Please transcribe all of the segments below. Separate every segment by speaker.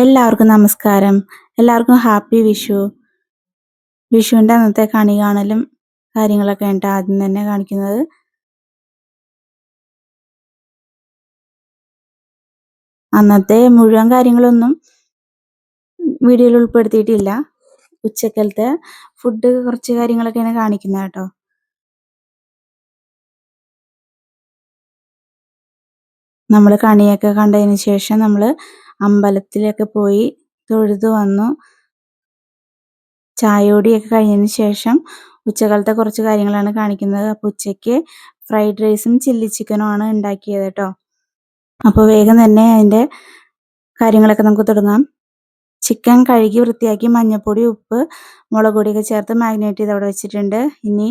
Speaker 1: എല്ലാവർക്കും നമസ്കാരം. എല്ലാവർക്കും ഹാപ്പി വിഷു. വിഷുവിൻ്റെ അന്നത്തെ കണി കാണലും കാര്യങ്ങളൊക്കെയാണ് ട്ടോ ആദ്യം തന്നെ കാണിക്കുന്നത്. അന്നത്തെ മുഴുവൻ കാര്യങ്ങളൊന്നും വീഡിയോയിൽ ഉൾപ്പെടുത്തിയിട്ടില്ല. ഉച്ചക്കലത്തെ ഫുഡ് കുറച്ച് കാര്യങ്ങളൊക്കെയാണ് കാണിക്കുന്നത് കേട്ടോ. നമ്മൾ കണിയൊക്കെ കണ്ടതിന് ശേഷം നമ്മൾ അമ്പലത്തിലൊക്കെ പോയി തൊഴുതു വന്നു. ചായയോടിയൊക്കെ കഴിഞ്ഞതിന് ശേഷം ഉച്ചകാലത്തെ കുറച്ച് കാര്യങ്ങളാണ് കാണിക്കുന്നത്. അപ്പോൾ ഉച്ചയ്ക്ക് ഫ്രൈഡ് റൈസും ചില്ലി ചിക്കനും ആണ് ഉണ്ടാക്കിയത് കേട്ടോ. അപ്പോൾ വേഗം തന്നെ അതിൻ്റെ കാര്യങ്ങളൊക്കെ നമുക്ക് തുടങ്ങാം. ചിക്കൻ കഴുകി വൃത്തിയാക്കി മഞ്ഞൾപ്പൊടി, ഉപ്പ്, മുളക് പൊടിയൊക്കെ ചേർത്ത് മാഗ്നേറ്റ് ചെയ്ത് അവിടെ വെച്ചിട്ടുണ്ട്. ഇനി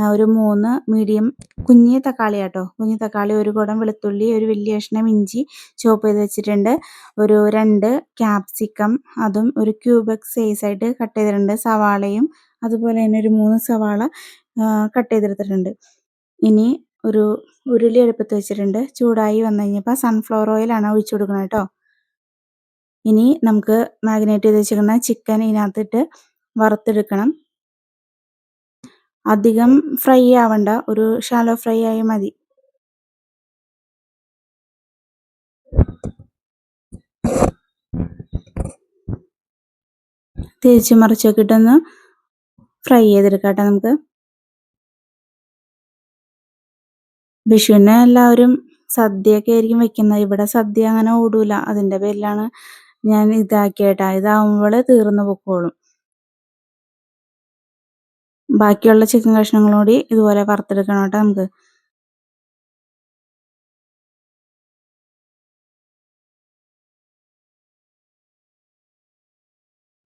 Speaker 1: ഒരു 3 മീഡിയം കുഞ്ഞ് തക്കാളി കേട്ടോ. കുഞ്ഞ് തക്കാളി, ഒരു കുടം വെളുത്തുള്ളി, ഒരു വലിയ കഷ്ണം ഇഞ്ചി ചോപ്പ് ചെയ്ത് വെച്ചിട്ടുണ്ട്. ഒരു 2 ക്യാപ്സിക്കം, അതും ഒരു ക്യൂബിക് സൈസായിട്ട് കട്ട് ചെയ്തിട്ടുണ്ട്. സവാളയും അതുപോലെ തന്നെ ഒരു 3 സവാള കട്ട് ചെയ്തെടുത്തിട്ടുണ്ട്. ഇനി ഒരു ഉരുളി അടുപ്പത്ത് വെച്ചിട്ടുണ്ട്. ചൂടായി വന്നു കഴിഞ്ഞപ്പോൾ സൺഫ്ലവർ ഓയിലാണ് ഒഴിച്ചു കൊടുക്കുന്നത് കേട്ടോ. ഇനി നമുക്ക് മാഗ്നേറ്റ് ചെയ്ത് വെച്ചിരിക്കുന്ന ചിക്കൻ ഇതിനകത്തിട്ട് വറുത്തെടുക്കണം. അധികം ഫ്രൈ ആവണ്ട, ഒരു ഷാലോ ഫ്രൈ ആയി മതി. തിരിച്ചു മറിച്ചൊക്കെ ഇട്ടൊന്ന് ഫ്രൈ ചെയ്തെടുക്കാം കേട്ടോ നമുക്ക്. വിഷുവിന് എല്ലാവരും സദ്യയൊക്കെ ആയിരിക്കും വെക്കുന്നത്. ഇവിടെ സദ്യ അങ്ങനെ ഓടൂല. അതിൻ്റെ പേരിലാണ് ഞാൻ ഇതാക്കിയേട്ടാ. ഇതാവുമ്പോൾ തീർന്നു പൊക്കോളും. ബാക്കിയുള്ള ചിക്കൻ കഷ്ണങ്ങളും കൂടി ഇതുപോലെ വറുത്തെടുക്കണം കേട്ടോ നമുക്ക്.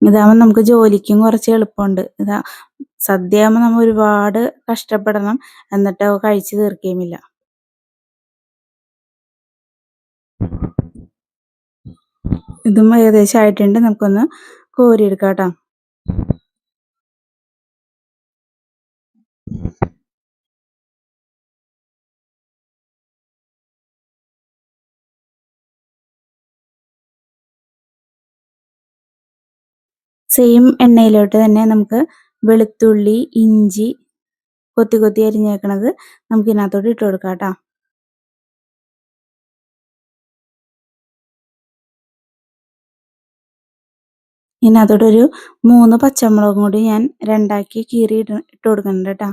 Speaker 1: ഇതാവുമ്പോൾ നമുക്ക് ജോലിക്കും കുറച്ച് എളുപ്പമുണ്ട്. സദ്യ ആകുമ്പോൾ നമ്മൾ ഒരുപാട് കഷ്ടപ്പെടണം, എന്നിട്ട് കഴിച്ച് തീർക്കുകയുമില്ല. ഇതും ഏകദേശം ആയിട്ടുണ്ട്. നമുക്കൊന്ന് കോരിയെടുക്കാം കേട്ടോ. സെയിം എണ്ണയിലോട്ട് തന്നെ നമുക്ക് വെളുത്തുള്ളി, ഇഞ്ചി കൊത്തി കൊത്തി അരിഞ്ഞേക്കണത് നമുക്ക് ഇതിനകത്തോട്ട് ഇട്ട് കൊടുക്കാം കേട്ടോ. ഇതിനകത്തോട്ടൊരു 3 പച്ചമുളകും കൂടി ഞാൻ 2ആക്കി കീറി ഇട്ട് കൊടുക്കുന്നുണ്ട് കേട്ടോ.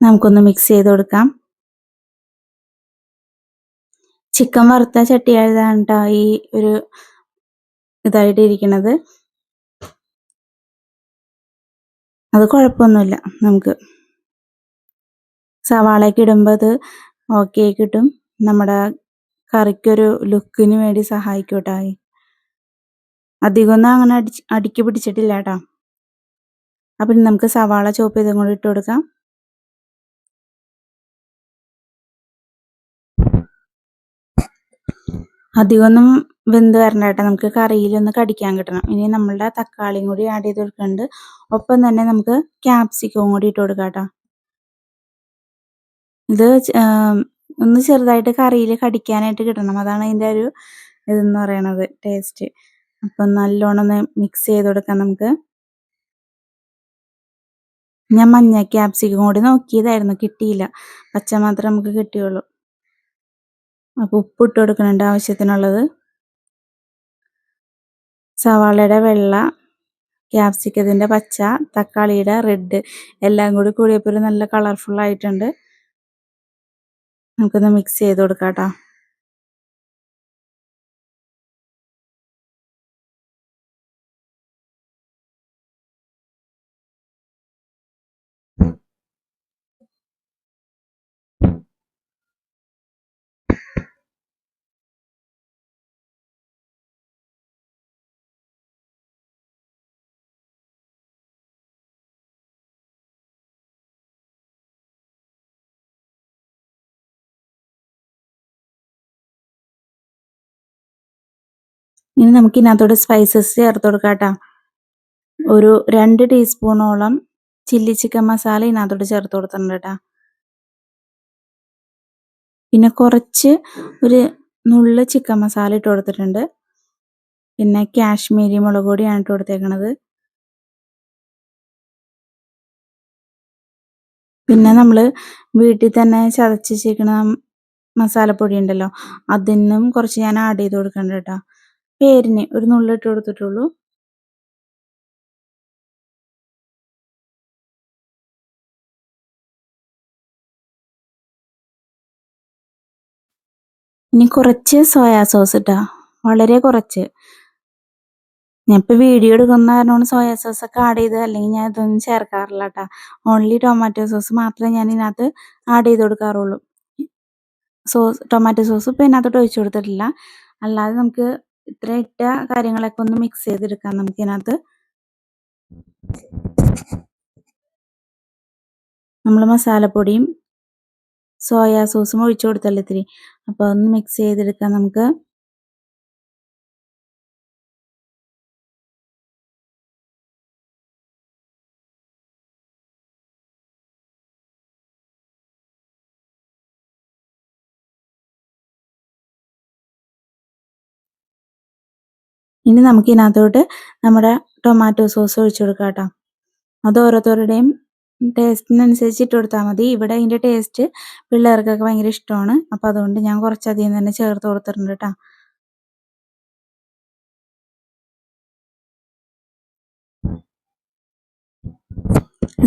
Speaker 1: നമുക്കൊന്ന് മിക്സ് ചെയ്ത് കൊടുക്കാം. ചിക്കൻ വറുത്ത ചട്ടിയായതാണ് കേട്ടോ ഈ ഒരു ഇതായിട്ട് ഇരിക്കണത്. അത് കുഴപ്പമൊന്നുമില്ല. നമുക്ക് സവാളയൊക്കെ ഇടുമ്പോൾ അത് ഓക്കെ കിട്ടും. നമ്മുടെ കറിക്കൊരു ലുക്കിന് വേണ്ടി സഹായിക്കും കേട്ടോ. അധികമൊന്നും അങ്ങനെ അടുക്കി പിടിച്ചിട്ടില്ല കേട്ടോ. അപ്പം നമുക്ക് സവാള ചോപ്പ് ചെയ്തും കൂടി ഇട്ട് കൊടുക്കാം. അധികമൊന്നും വെന്ത് വരണ്ട കേട്ടോ. നമുക്ക് കറിയിലൊന്ന് കടിക്കാൻ കിട്ടണം. ഇനി നമ്മളുടെ തക്കാളിയും കൂടി ആഡ് ചെയ്ത് കൊടുക്കുന്നുണ്ട്. ഒപ്പം തന്നെ നമുക്ക് ക്യാപ്സിക്കവും കൂടി ഇട്ട് കൊടുക്കാം കേട്ടോ. ഇത് ഒന്ന് ചെറുതായിട്ട് കറിയിൽ കടിക്കാനായിട്ട് കിട്ടണം. അതാണ് അതിൻ്റെ ഒരു ഇതെന്ന് പറയണത്, ടേസ്റ്റ്. അപ്പം നല്ലോണം ഒന്ന് മിക്സ് ചെയ്ത് കൊടുക്കാം നമുക്ക്. ഞാൻ മഞ്ഞ ക്യാപ്സിക്കം കൂടി നോക്കിയതായിരുന്നു, കിട്ടിയില്ല. പച്ച മാത്രമേ നമുക്ക് കിട്ടിയുള്ളൂ. അപ്പോൾ ഉപ്പ് ഇട്ട് കൊടുക്കുന്നുണ്ട് ആവശ്യത്തിനുള്ളത്. സവാളയുടെ വെള്ള, ക്യാപ്സിക്കത്തിൻ്റെ പച്ച, തക്കാളിയുടെ റെഡ് എല്ലാം കൂടി കൂടിയപ്പോൾ ഒരു നല്ല കളർഫുൾ ആയിട്ടുണ്ട്. നമുക്കൊന്ന് മിക്സ് ചെയ്ത് കൊടുക്കാം കേട്ടോ. ഇനി നമുക്ക് ഇതിനകത്തോട്ട് സ്പൈസസ് ചേർത്ത് കൊടുക്കാം കേട്ടോ. ഒരു 2 ടീസ്പൂണോളം ചില്ലി ചിക്കൻ മസാല ഇതിനകത്തോട്ട് ചേർത്ത് കൊടുത്തിട്ടുണ്ട് കേട്ടോ. പിന്നെ കുറച്ച് ഒരു നുള്ള് ചിക്കൻ മസാല ഇട്ട് കൊടുത്തിട്ടുണ്ട്. പിന്നെ കാശ്മീരി മുളക് പൊടിയാണ് ഇട്ട് കൊടുത്തേക്കണത്. പിന്നെ നമ്മൾ വീട്ടിൽ തന്നെ ചതച്ച് വെച്ചേക്കണ മസാലപ്പൊടി ഉണ്ടല്ലോ, അതിന്നും കുറച്ച് ഞാൻ ആഡ് ചെയ്ത് കൊടുക്കുന്നുണ്ട് കേട്ടോ. പേരിന് ഒരു നുള്ള് ഇട്ട് കൊടുത്തിട്ടുള്ളൂ. ഇനി കുറച്ച് സോയാ സോസ് ഇട്ടാ, വളരെ കുറച്ച്. ഞാനിപ്പോൾ വീഡിയോ എടുക്കുന്ന കാരണമാണ് സോയാ സോസ് ഒക്കെ ആഡ് ചെയ്തത്, അല്ലെങ്കിൽ ഞാൻ ഇതൊന്നും ചേർക്കാറില്ല കേട്ടോ. ഓൺലി ടൊമാറ്റോ സോസ് മാത്രമേ ഞാൻ ഇതിനകത്ത് ആഡ് ചെയ്ത് കൊടുക്കാറുള്ളൂ. ടൊമാറ്റോ സോസ് ഇപ്പോൾ ഇതിനകത്തോട്ട് ഒഴിച്ചു കൊടുത്തിട്ടില്ല. അല്ലാതെ നമുക്ക് ഇത്ര ഇട്ട കാര്യങ്ങളൊക്കെ ഒന്ന് മിക്സ് ചെയ്തെടുക്കാം. നമുക്ക് ഇതിനകത്ത് നമ്മൾ മസാലപ്പൊടിയും സോയാ സോസും ഒഴിച്ചു കൊടുത്തല്ലോ ഇത്തിരി, അപ്പോൾ ഒന്ന് മിക്സ് ചെയ്തെടുക്കാം നമുക്ക്. ഇനി നമുക്ക് ഇതിനകത്തോട്ട് നമ്മുടെ ടൊമാറ്റോ സോസ് ഒഴിച്ചു കൊടുക്കാം കേട്ടോ. അത് ഓരോരുത്തരുടെയും ടേസ്റ്റിനനുസരിച്ച് ഇട്ട് കൊടുത്താൽ മതി. ഇവിടെ അതിൻ്റെ ടേസ്റ്റ് പിള്ളേർക്കൊക്കെ ഭയങ്കര ഇഷ്ടമാണ്. അപ്പോൾ അതുകൊണ്ട് ഞാൻ കുറച്ചധികം തന്നെ ചേർത്ത് കൊടുത്തിട്ടുണ്ട് കേട്ടോ.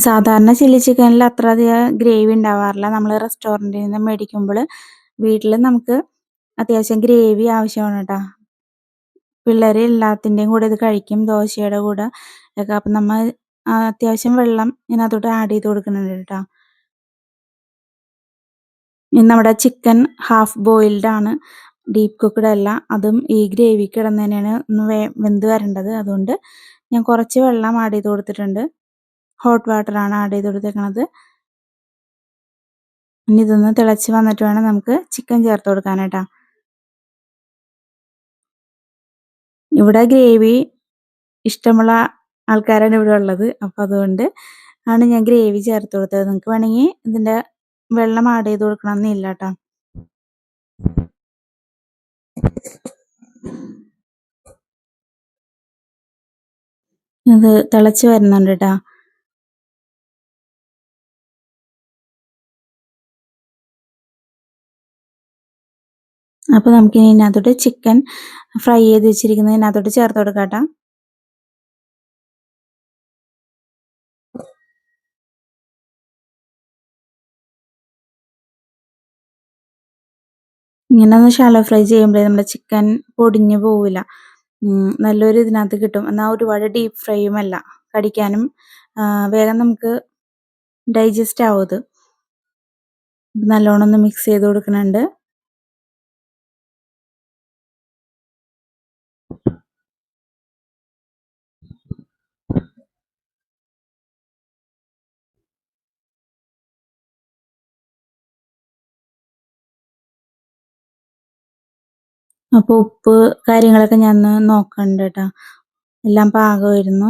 Speaker 1: സാധാരണ ചില്ലി ചിക്കനിൽ അത്ര അധികം ഗ്രേവി ഉണ്ടാവാറില്ല. നമ്മൾ റെസ്റ്റോറൻറ്റിൽ നിന്ന് മേടിക്കുമ്പോൾ വീട്ടിൽ നമുക്ക് അത്യാവശ്യം ഗ്രേവി ആവശ്യമാണ് കേട്ടോ. പിള്ളേർ എല്ലാത്തിൻ്റെയും കൂടെ ഇത് കഴിക്കും, ദോശയുടെ കൂടെ ഒക്കെ. അപ്പം നമ്മൾ അത്യാവശ്യം വെള്ളം ഇതിനകത്തോട്ട് ആഡ് ചെയ്ത് കൊടുക്കുന്നുണ്ട് കേട്ടോ. ഇനി നമ്മുടെ ചിക്കൻ ഹാഫ് ബോയിൽഡ് ആണ്, ഡീപ്പ് കുക്ക്ഡ് അല്ല. അതും ഈ ഗ്രേവി കിടന്ന് തന്നെയാണ് ഒന്ന് വെന്ത് വരേണ്ടത്. അതുകൊണ്ട് ഞാൻ കുറച്ച് വെള്ളം ആഡ് ചെയ്ത് കൊടുത്തിട്ടുണ്ട്. ഹോട്ട് വാട്ടറാണ് ആഡ് ചെയ്ത് കൊടുത്തേക്കണത്. ഇനി ഇതൊന്ന് തിളച്ച് വന്നിട്ട് വേണം നമുക്ക് ചിക്കൻ ചേർത്ത് കൊടുക്കാനായിട്ടാ. ഇവിടെ ഗ്രേവി ഇഷ്ടമുള്ള ആൾക്കാരാണ് ഇവിടെ ഉള്ളത്. അപ്പോൾ അതുകൊണ്ട് ആണ് ഞാൻ ഗ്രേവി ചേർത്ത് കൊടുത്തത്. നിങ്ങൾക്ക് വേണമെങ്കിൽ ഇതിൻ്റെ വെള്ളം ആഡ് ചെയ്ത് കൊടുക്കണമെന്നില്ല കേട്ടോ. ഇത് തിളച്ച് വരുന്നുണ്ട് കേട്ടോ. അപ്പോൾ നമുക്കിനി ഇതിനകത്തോട്ട് ചിക്കൻ ഫ്രൈ ചെയ്ത് വെച്ചിരിക്കുന്നതിനകത്തോട്ട് ചേർത്ത് കൊടുക്കാം കേട്ടോ. ഇങ്ങനെ ഒന്ന് ഷാലോ ഫ്രൈ ചെയ്യുമ്പോഴേ നമ്മുടെ ചിക്കൻ പൊടിഞ്ഞു പോവില്ല. നല്ലൊരു ഇതിനകത്ത് കിട്ടും. എന്നാൽ ഒരുപാട് ഡീപ്പ് ഫ്രൈയും അല്ല, കടിക്കാനും വേഗം നമുക്ക് ഡൈജസ്റ്റ് ആവും. ഇത് നല്ലോണം ഒന്ന് മിക്സ് ചെയ്ത് കൊടുക്കുന്നുണ്ട്. അപ്പോൾ ഉപ്പ് കാര്യങ്ങളൊക്കെ ഞാൻ ഒന്ന് നോക്കണ്ട കേട്ടോ. എല്ലാം പാകമായിരുന്നു.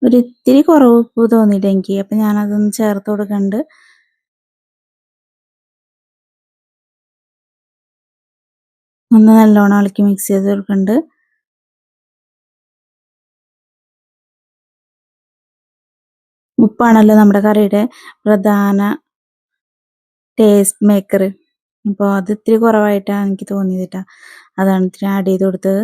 Speaker 1: ഒരു ഇത്തിരി കുറവ് ഉപ്പ് തോന്നിയിട്ട് എനിക്ക്. അപ്പം ഞാനതൊന്ന് ചേർത്ത് കൊടുക്കുന്നുണ്ട്. ഒന്ന് നല്ലോണം ഇളക്കി മിക്സ് ചെയ്ത് കൊടുക്കുന്നുണ്ട്. ഉപ്പാണല്ലോ നമ്മുടെ കറിയുടെ പ്രധാന ടേസ്റ്റ് മേക്കർ. അപ്പോൾ അത് ഇത്തിരി കുറവായിട്ടാണ് എനിക്ക് തോന്നിയത് കേട്ടോ. അതാണ് ഇത്തിരി ആഡ് ചെയ്ത് കൊടുത്തത്.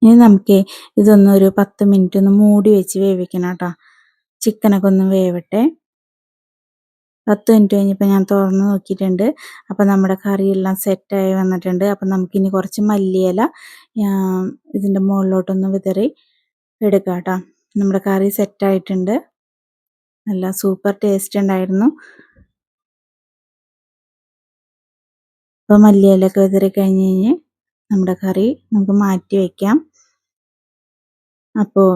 Speaker 1: ഇനി നമുക്ക് ഇതൊന്ന് ഒരു 10 മിനിറ്റ് ഒന്ന് മൂടി വെച്ച് വേവിക്കണം കേട്ടോ. ചിക്കനൊക്കെ ഒന്ന് വേവട്ടെ. 10 മിനിറ്റ് കഴിഞ്ഞപ്പോൾ ഞാൻ തുറന്ന് നോക്കിയിട്ടുണ്ട്. അപ്പോൾ നമ്മുടെ കറിയെല്ലാം സെറ്റായി വന്നിട്ടുണ്ട്. അപ്പം നമുക്കിനി കുറച്ച് മല്ലിയില ഇതിൻ്റെ മുകളിലോട്ടൊന്ന് വിതറി എടുക്കാം കേട്ടോ. നമ്മുടെ കറി സെറ്റായിട്ടുണ്ട്. നല്ല സൂപ്പർ ടേസ്റ്റ് ഉണ്ടായിരുന്നു. അപ്പോൾ മല്ലിയിലൊക്കെ വിതറി കഴിഞ്ഞ് നമ്മുടെ കറി നമുക്ക് മാറ്റി വയ്ക്കാം. അപ്പോൾ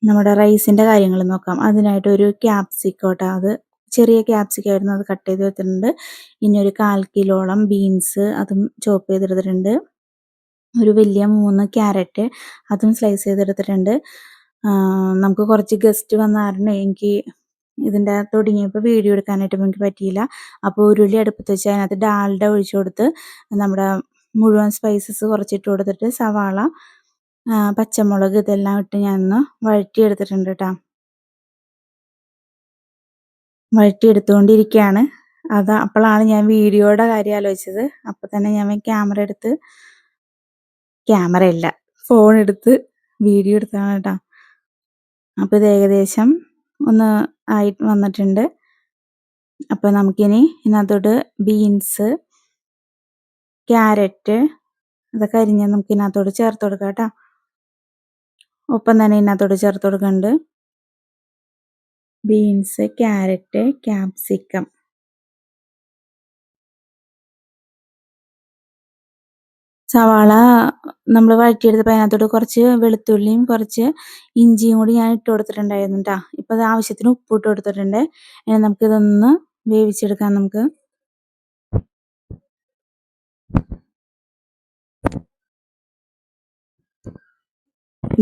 Speaker 1: നമ്മുടെ റൈസിൻ്റെ കാര്യങ്ങൾ നോക്കാം. അതിനായിട്ട് ഒരു ക്യാപ്സിക്കം കേട്ടോ, അത് ചെറിയ ക്യാപ്സിക്കമായിരുന്നു, അത് കട്ട് ചെയ്ത് വെച്ചിട്ടുണ്ട്. ഇനി ഒരു 1/4 കിലോളം ബീൻസ്, അതും ചോപ്പ് ചെയ്തെടുത്തിട്ടുണ്ട്. ഒരു വലിയ 3 ക്യാരറ്റ്, അതും സ്ലൈസ് ചെയ്തെടുത്തിട്ടുണ്ട്. നമുക്ക് കുറച്ച് ഗസ്റ്റ് വന്ന കാരണം എനിക്ക് ഇതിൻ്റെ തുടങ്ങിയപ്പോൾ വീഡിയോ എടുക്കാനായിട്ട് എനിക്ക് പറ്റിയില്ല. അപ്പോൾ ഉരുളി അടുപ്പത്ത് വെച്ച് അതിനകത്ത് ഡാൽഡ ഒഴിച്ചു കൊടുത്ത് നമ്മുടെ മുഴുവൻ സ്പൈസസ് കുറച്ചിട്ട് കൊടുത്തിട്ട് സവാള, പച്ചമുളക് ഇതെല്ലാം ഇട്ട് ഞാനൊന്ന് വഴറ്റിയെടുത്തിട്ടുണ്ട് കേട്ടോ. വഴറ്റിയെടുത്തുകൊണ്ടിരിക്കുകയാണ്. അപ്പോഴാണ് ഞാൻ വീഡിയോയുടെ കാര്യം ആലോചിച്ചത്. അപ്പോൾ തന്നെ ഞാൻ ക്യാമറയല്ല, ഫോൺ എടുത്ത് വീഡിയോ എടുത്തതാണ് കേട്ടോ. അപ്പോൾ ഇത് ഏകദേശം ഒന്ന് ആയി വന്നിട്ടുണ്ട്. അപ്പോൾ നമുക്കിനി ഇതിനകത്തോട്ട് ബീൻസ്, ക്യാരറ്റ് അതൊക്കെ അരിഞ്ഞ് നമുക്ക് ഇതിനകത്തോട്ട് ചേർത്ത് കൊടുക്കാം കേട്ടോ. ഒപ്പം തന്നെ ഇതിനകത്തോട്ട് ചേർത്ത് കൊടുക്കുന്നുണ്ട് ബീൻസ്, ക്യാരറ്റ്, ക്യാപ്സിക്കം. സവാള നമ്മൾ വഴറ്റിയെടുത്തപ്പോൾ അതിനകത്തോട്ട് കുറച്ച് വെളുത്തുള്ളിയും കുറച്ച് ഇഞ്ചിയും കൂടി ഞാൻ ഇട്ട് കൊടുത്തിട്ടുണ്ടായിരുന്നു കേട്ടോ. ഇപ്പോൾ അത് ആവശ്യത്തിന് ഉപ്പ് ഇട്ട് കൊടുത്തിട്ടുണ്ട്. ഇനി നമുക്കിതൊന്ന് വേവിച്ചെടുക്കാം. നമുക്ക്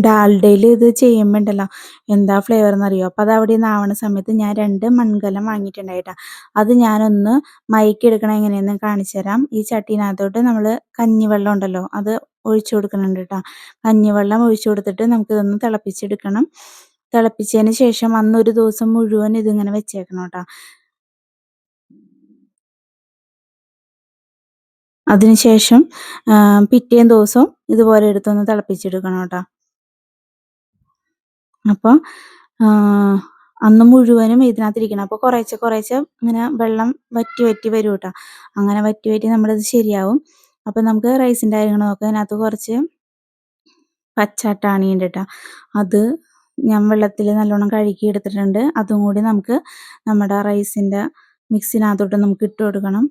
Speaker 1: ഡാൽഡയിൽ ഇത് ചെയ്യുമ്പോൾ ഉണ്ടല്ലോ എന്താ ഫ്ലേവർ എന്നറിയോ. അപ്പോൾ അത് അവിടെ നിന്ന് ആവണ സമയത്ത് ഞാൻ 2 മൺകലം വാങ്ങിയിട്ടുണ്ടായിട്ടാ. അത് ഞാനൊന്ന് മയക്കിയെടുക്കണം എങ്ങനെയെന്ന് കാണിച്ചു തരാം. ഈ ചട്ടീനകത്തോട്ട് നമ്മൾ കഞ്ഞിവെള്ളം ഉണ്ടല്ലോ അത് ഒഴിച്ചു കൊടുക്കുന്നുണ്ട് കേട്ടോ. കഞ്ഞിവെള്ളം ഒഴിച്ചു കൊടുത്തിട്ട് നമുക്കിതൊന്ന് തിളപ്പിച്ചെടുക്കണം. തിളപ്പിച്ചതിന് ശേഷം അന്നൊരു ദിവസം മുഴുവൻ ഇതിങ്ങനെ വെച്ചേക്കണം കേട്ടോ. അതിനുശേഷം പിറ്റേന്ന് ദിവസം ഇതുപോലെ എടുത്തൊന്ന് തിളപ്പിച്ചെടുക്കണം കേട്ടോ. അപ്പോൾ അന്ന് മുഴുവനും ഇതിനകത്തിരിക്കണം. അപ്പോൾ കുറേശ്ശെ കുറേശ്ശെ ഇങ്ങനെ വെള്ളം വറ്റി വരും കേട്ടോ. അങ്ങനെ വറ്റി നമ്മളിത് ശരിയാവും. അപ്പോൾ നമുക്ക് റൈസിൻ്റെ കാര്യങ്ങൾ നോക്കാം. അതിനകത്ത് കുറച്ച് പച്ചട്ടാണി ഉണ്ട് കേട്ടോ. അത് ഞാൻ വെള്ളത്തിൽ നല്ലോണം കഴുകി എടുത്തിട്ടുണ്ട്. അതും കൂടി നമുക്ക് നമ്മുടെ റൈസിൻ്റെ മിക്സിനകത്തോട്ട് നമുക്ക് ഇട്ട് കൊടുക്കണം.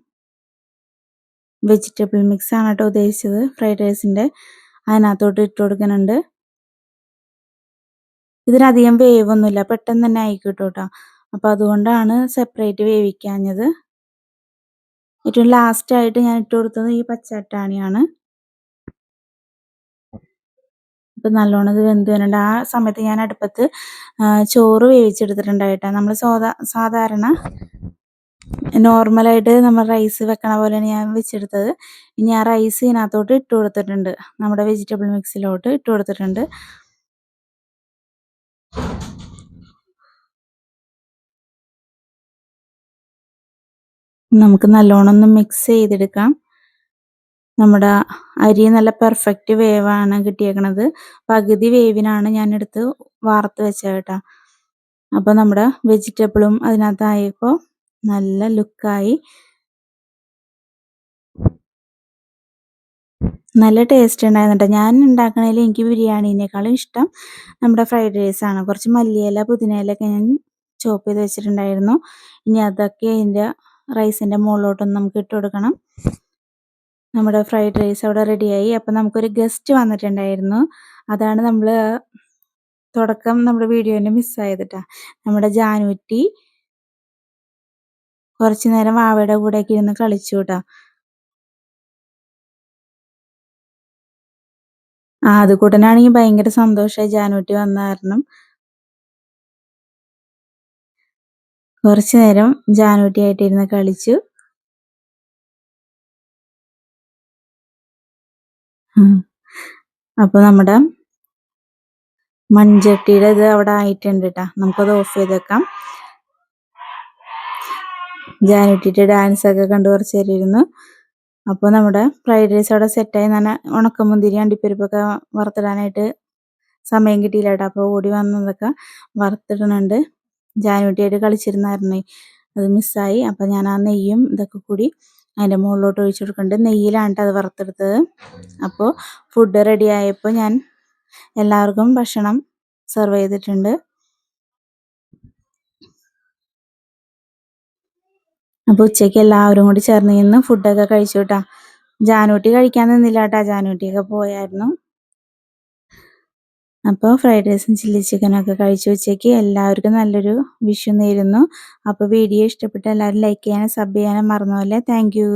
Speaker 1: വെജിറ്റബിൾ മിക്സ് ആണ് കേട്ടോ ഉദ്ദേശിച്ചത്. ഫ്രൈഡ് റൈസിൻ്റെ അതിനകത്തോട്ട് ഇട്ട് കൊടുക്കുന്നുണ്ട്. ഇതിനധികം വേവൊന്നുമില്ല, പെട്ടെന്ന് തന്നെ ആയി കിട്ടും കേട്ടോ. അപ്പോൾ അതുകൊണ്ടാണ് സെപ്പറേറ്റ് വേവിക്കാഞ്ഞത്. ഏറ്റവും ലാസ്റ്റായിട്ട് ഞാൻ ഇട്ട് കൊടുത്തത് ഈ പച്ചട്ടാണിയാണ്. ഇപ്പം നല്ലോണം ഇത് വെന്ത് വരുന്നുണ്ട്. ആ സമയത്ത് ഞാൻ അടുപ്പത്ത് ചോറ് വേവിച്ചെടുത്തിട്ടുണ്ടായിട്ടാ. നമ്മൾ സാധാരണ നോർമലായിട്ട് നമ്മൾ റൈസ് വെക്കണ പോലെയാണ് ഞാൻ വെച്ചെടുത്തത്. ഇനി ആ റൈസ് ഇതിനകത്തോട്ട് ഇട്ട് കൊടുത്തിട്ടുണ്ട്. നമ്മുടെ വെജിറ്റബിൾ മിക്സിലോട്ട് ഇട്ട് കൊടുത്തിട്ടുണ്ട്. നമുക്ക് നല്ലോണം ഒന്ന് മിക്സ് ചെയ്തെടുക്കാം. നമ്മുടെ അരി നല്ല പെർഫെക്റ്റ് വേവാണ് കിട്ടിയേക്കണത്. പകുതി വേവിനാണ് ഞാൻ എടുത്ത് വാർത്ത് വെച്ചത് കേട്ടോ. അപ്പോൾ നമ്മുടെ വെജിറ്റബിളും അതിനകത്തായപ്പോൾ നല്ല ലുക്കായി, നല്ല ടേസ്റ്റ് ഉണ്ടായിരുന്നു കേട്ടോ. ഞാൻ ഉണ്ടാക്കണതിൽ എനിക്ക് ബിരിയാണീനേക്കാളും ഇഷ്ടം നമ്മുടെ ഫ്രൈഡ് റൈസാണ്. കുറച്ച് മല്ലിയില, പുതിനയിലൊക്കെ ഞാൻ ചോപ്പ് ചെയ്ത് വെച്ചിട്ടുണ്ടായിരുന്നു. ഇനി അതൊക്കെ അതിൻ്റെ റൈസിൻ്റെ മുകളിലോട്ടൊന്ന് നമുക്ക് ഇട്ട് കൊടുക്കണം. നമ്മുടെ ഫ്രൈഡ് റൈസ് അവിടെ റെഡിയായി. അപ്പം നമുക്കൊരു ഗസ്റ്റ് വന്നിട്ടുണ്ടായിരുന്നു. അതാണ് നമ്മൾ തുടക്കം നമ്മുടെ വീഡിയോയിൽ മിസ്സായത് കേട്ടോ. നമ്മുടെ ജാനുറ്റി കുറച്ച് നേരം വാവയുടെ കൂടെയൊക്കെ ഇരുന്ന് കളിച്ചു കേട്ടോ. അത് കൂട്ടനാണെങ്കിൽ ഭയങ്കര സന്തോഷമായി ജാനുറ്റി വന്ന കാരണം. കുറച്ച് നേരം ജാനുറ്റിയായിട്ട് ഇരുന്ന് കളിച്ചു. അപ്പോൾ നമ്മുടെ മൺചട്ടിയുടെ ഇത് അവിടെ ആയിട്ടുണ്ട് കേട്ടോ. നമുക്കത് ഓഫ് ചെയ്ത് വെക്കാം. ജാനുറ്റിയുടെ ഡാൻസ് ഒക്കെ കണ്ട് കുറച്ച് നേരം ഇരുന്നു. അപ്പോൾ നമ്മുടെ ഫ്രൈഡ് റൈസ് അവിടെ സെറ്റായി. നല്ല ഉണക്കമുന്തിരി, അണ്ടിപ്പരിപ്പൊക്കെ വറുത്തിടാനായിട്ട് സമയം കിട്ടിയില്ല കേട്ടോ. അപ്പോൾ ഓടി വന്നതൊക്കെ വറുത്തിടുന്നുണ്ട്. ജാനുറ്റിയായിട്ട് കളിച്ചിരുന്നായിരുന്നേ, അത് മിസ്സായി. അപ്പോൾ ഞാൻ ആ നെയ്യും ഇതൊക്കെ കൂടി അതിൻ്റെ മുകളിലോട്ട് ഒഴിച്ചു കൊടുക്കുന്നുണ്ട്. നെയ്യിലാണ് അത് വറുത്തെടുത്തത്. അപ്പോൾ ഫുഡ് റെഡി ആയപ്പോൾ ഞാൻ എല്ലാവർക്കും ഭക്ഷണം സെർവ് ചെയ്തിട്ടുണ്ട്. അപ്പോൾ ഉച്ചയ്ക്ക് എല്ലാവരും കൂടി ചേർന്ന് നിന്ന് ഫുഡൊക്കെ കഴിച്ചു കേട്ടോ. ജാനുട്ടി കഴിക്കാൻ നിന്നില്ല കേട്ടോ, ജാനുട്ടിയൊക്കെ പോയായിരുന്നു. അപ്പോൾ ഫ്രൈഡ് റൈസും ചില്ലി ചിക്കനൊക്കെ കഴിച്ചു ഉച്ചയ്ക്ക്. എല്ലാവർക്കും നല്ലൊരു വിഷു നേരുന്നു. അപ്പോൾ വീഡിയോ ഇഷ്ടപ്പെട്ട എല്ലാവരും ലൈക്ക് ചെയ്യാനും സബ് ചെയ്യാനും മറന്നു പോലെ. Thank you.